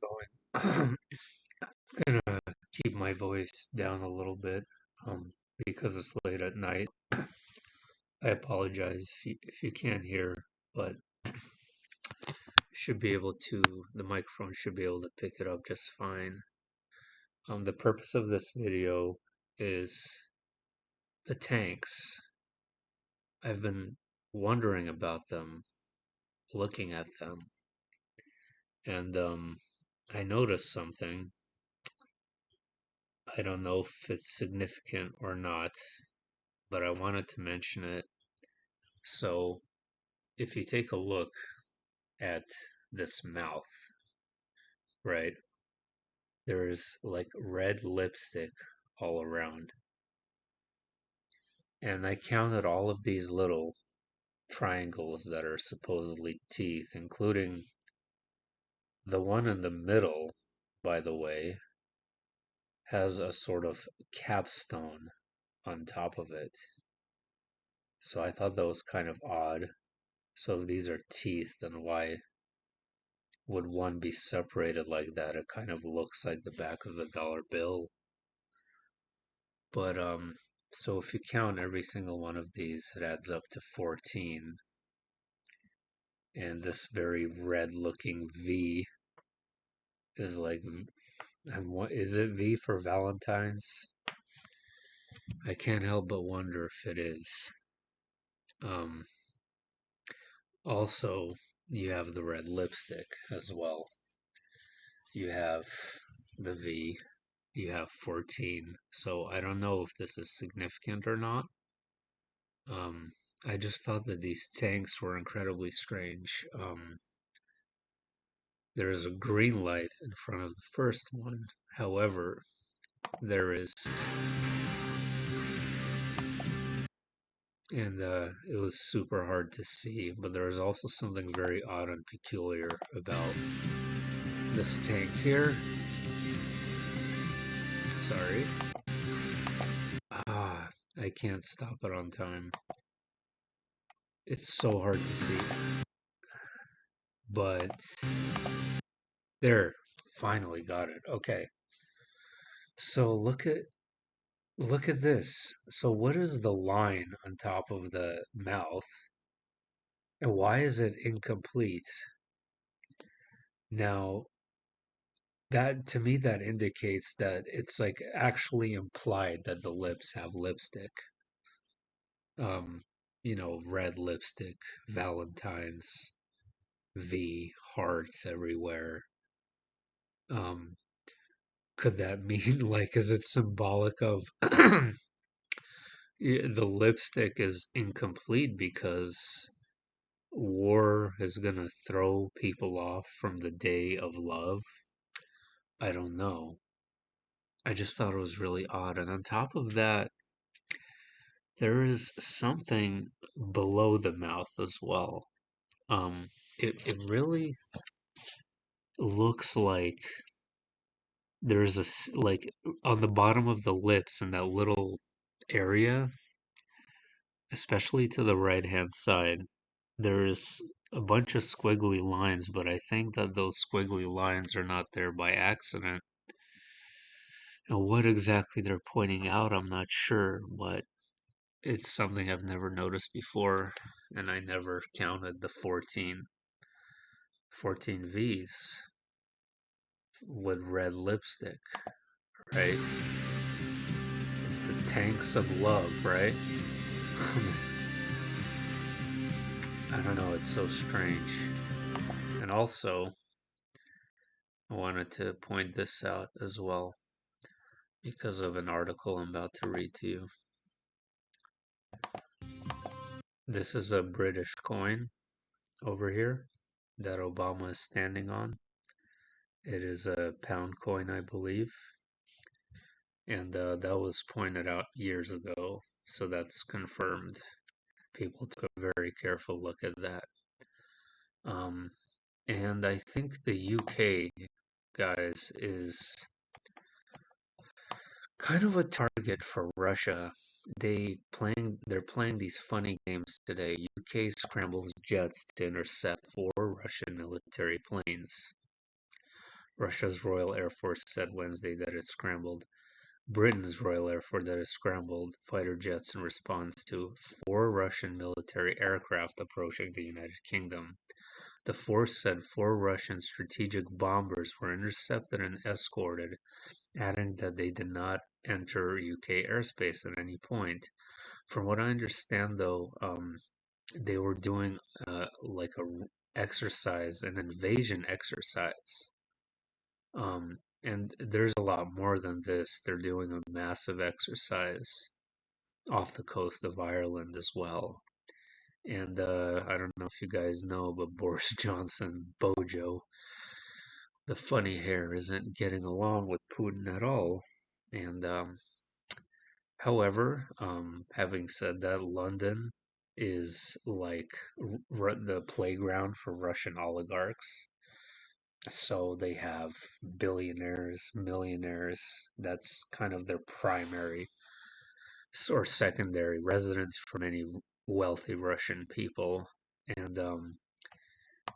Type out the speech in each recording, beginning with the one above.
going. I'm gonna keep my voice down a little bit, because it's late at night. I apologize if you can't hear, but should be able to. The microphone should be able to pick it up just fine. The purpose of this video is the tanks. I've been wondering about them, looking at them, and I noticed something. I don't know if it's significant or not, but I wanted to mention it. So, if you take a look at this mouth, right, there's like red lipstick all around. And I counted all of these little triangles that are supposedly teeth, including the one in the middle, by the way, has a sort of capstone on top of it. So I thought that was kind of odd. So if these are teeth, then why would one be separated like that? It kind of looks like the back of a dollar bill. But so if you count every single one of these, it adds up to 14. And this very red looking V is like, and what is it, V for Valentine's? I can't help but wonder if it is. Um, Also, you have the red lipstick as well. You have the V, you have 14. So I don't know if this is significant or not. Um, I just thought that these tanks were incredibly strange. There is a green light in front of the first one. However, there is, and it was super hard to see, but there is also something very odd and peculiar about this tank here. Sorry. Ah, I can't stop it on time. It's so hard to see. But there, finally got it. Okay. So look at this. So what is the line on top of the mouth? And why is it incomplete? Now, that to me that indicates that it's like actually implied that the lips have lipstick. Um, red lipstick, Valentine's, V, hearts everywhere. Um, could that mean like is it symbolic of the lipstick is incomplete because war is gonna throw people off from the day of love? I don't know. I just thought it was really odd. And on top of that, there is something below the mouth as well. It really looks like there's like on the bottom of the lips in that little area, especially to the right hand side, there's a bunch of squiggly lines, but I think that those squiggly lines are not there by accident. And what exactly they're pointing out, I'm not sure, but it's something I've never noticed before, and I never counted the 14 V's with red lipstick, right? It's the tanks of love, right? I don't know, it's so strange. And also, I wanted to point this out as well because of an article I'm about to read to you. This is a British coin over here that Obama is standing on. It is a pound coin, I believe. And that was pointed out years ago, so that's confirmed. People took a very careful look at that. Um, and I think the UK, guys, is kind of a target for Russia. They're playing these funny games today. UK scrambles jets to intercept 4 Russian military planes. Russia's Royal Air Force said Wednesday that it scrambled Britain's Royal Air Force that has scrambled fighter jets in response to four Russian military aircraft approaching the United Kingdom. The force said four Russian strategic bombers were intercepted and escorted, adding that they did not enter UK airspace at any point. From what I understand, though, they were doing like exercise, an invasion exercise. And there's a lot more than this. They're doing a massive exercise off the coast of Ireland as well. And I don't know if you guys know, but Boris Johnson, Bojo, the funny hair, isn't getting along with Putin at all. And however, having said that, London is like the playground for Russian oligarchs. So they have billionaires, millionaires. That's kind of their primary or secondary residence for many wealthy Russian people. And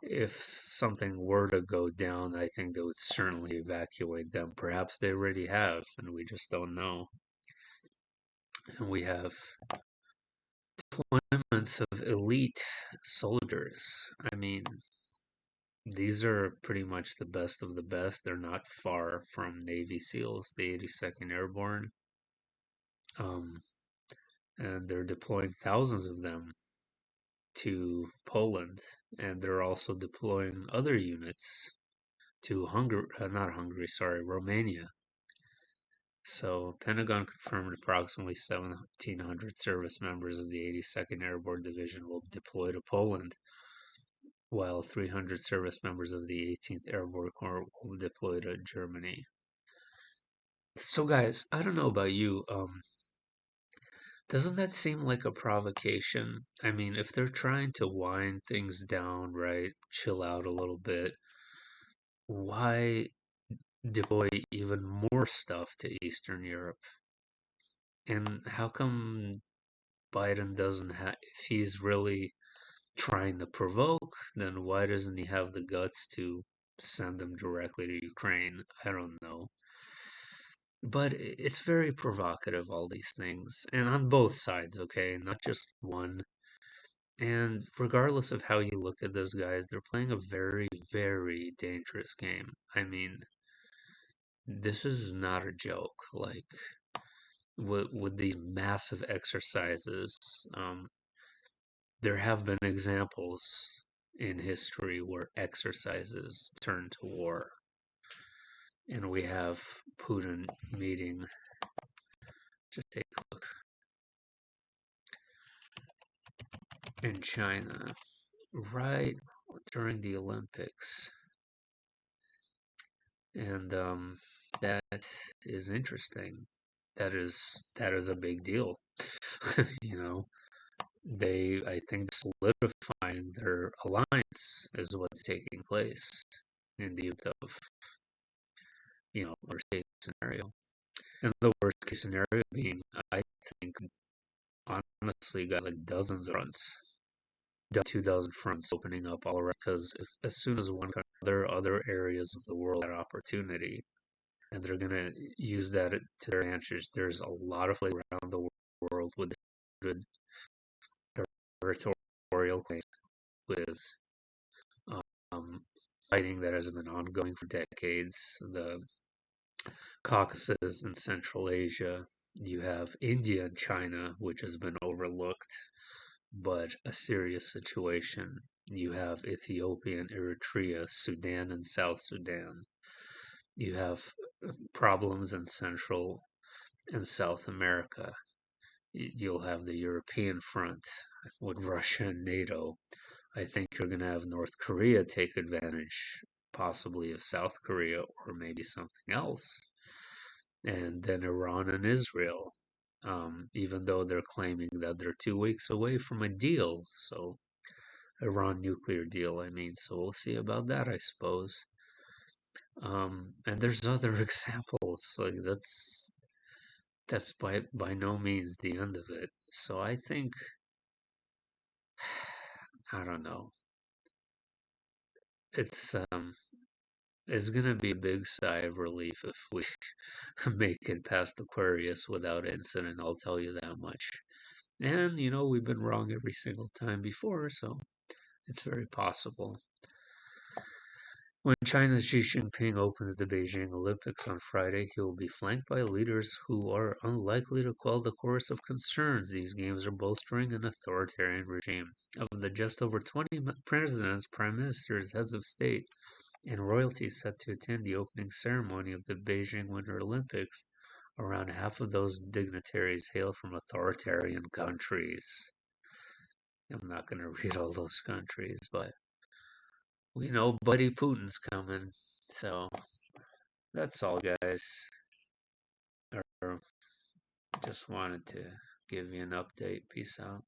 if something were to go down, I think they would certainly evacuate them. Perhaps they already have, and we just don't know. And we have deployments of elite soldiers. I mean, these are pretty much the best of the best. They're not far from Navy SEALs, the 82nd Airborne. Um, and they're deploying thousands of them to Poland, and they're also deploying other units to Hungary, not Hungary, sorry, Romania. So, Pentagon confirmed approximately 1,700 service members of the 82nd Airborne Division will deploy to Poland, while 300 service members of the 18th Airborne Corps will deploy to Germany. So, guys, I don't know about you. Doesn't that seem like a provocation? I mean, if they're trying to wind things down, right, chill out a little bit, why deploy even more stuff to Eastern Europe? And how come Biden doesn't have, if he's really trying to provoke, then why doesn't he have the guts to send them directly to Ukraine? I don't know. But it's very provocative, all these things. And on both sides, okay? Not just one. And regardless of how you look at those guys, they're playing a very, very dangerous game. I mean, this is not a joke. Like, with these massive exercises, there have been examples in history where exercises turn to war. And we have Putin meeting, just take a look, in China right during the Olympics. And that is interesting. That is a big deal. You know, I think solidifying their alliance is what's taking place in the event of, worst case scenario. And the worst case scenario being, I think, honestly, guys, like dozens of fronts, 2 dozen fronts opening up all around. Because if as soon as one country, there are other areas of the world that opportunity, and they're gonna use that to their advantage. There's a lot of places around the world with good territorial claims, with um, fighting that has been ongoing for decades. The Caucasus and Central Asia. You have India and China, which has been overlooked, but a serious situation. You have Ethiopia and Eritrea, Sudan and South Sudan. You have problems in Central and South America. You'll have the European front with Russia and NATO. I think you're going to have North Korea take advantage, possibly of South Korea or maybe something else. And then Iran and Israel, even though they're claiming that they're 2 weeks away from a deal. So, Iran nuclear deal, I mean. So, we'll see about that, I suppose. And there's other examples. Like, that's by no means the end of it. So I think, I don't know. It's It's gonna be a big sigh of relief if we make it past Aquarius without incident, I'll tell you that much. And, we've been wrong every single time before, so it's very possible. When China's Xi Jinping opens the Beijing Olympics on Friday, he will be flanked by leaders who are unlikely to quell the chorus of concerns these games are bolstering an authoritarian regime. Of the just over 20 presidents, prime ministers, heads of state, and royalty set to attend the opening ceremony of the Beijing Winter Olympics, around half of those dignitaries hail from authoritarian countries. I'm not going to read all those countries, but we know Buddy Putin's coming. So that's all, guys. Or just wanted to give you an update. Peace out.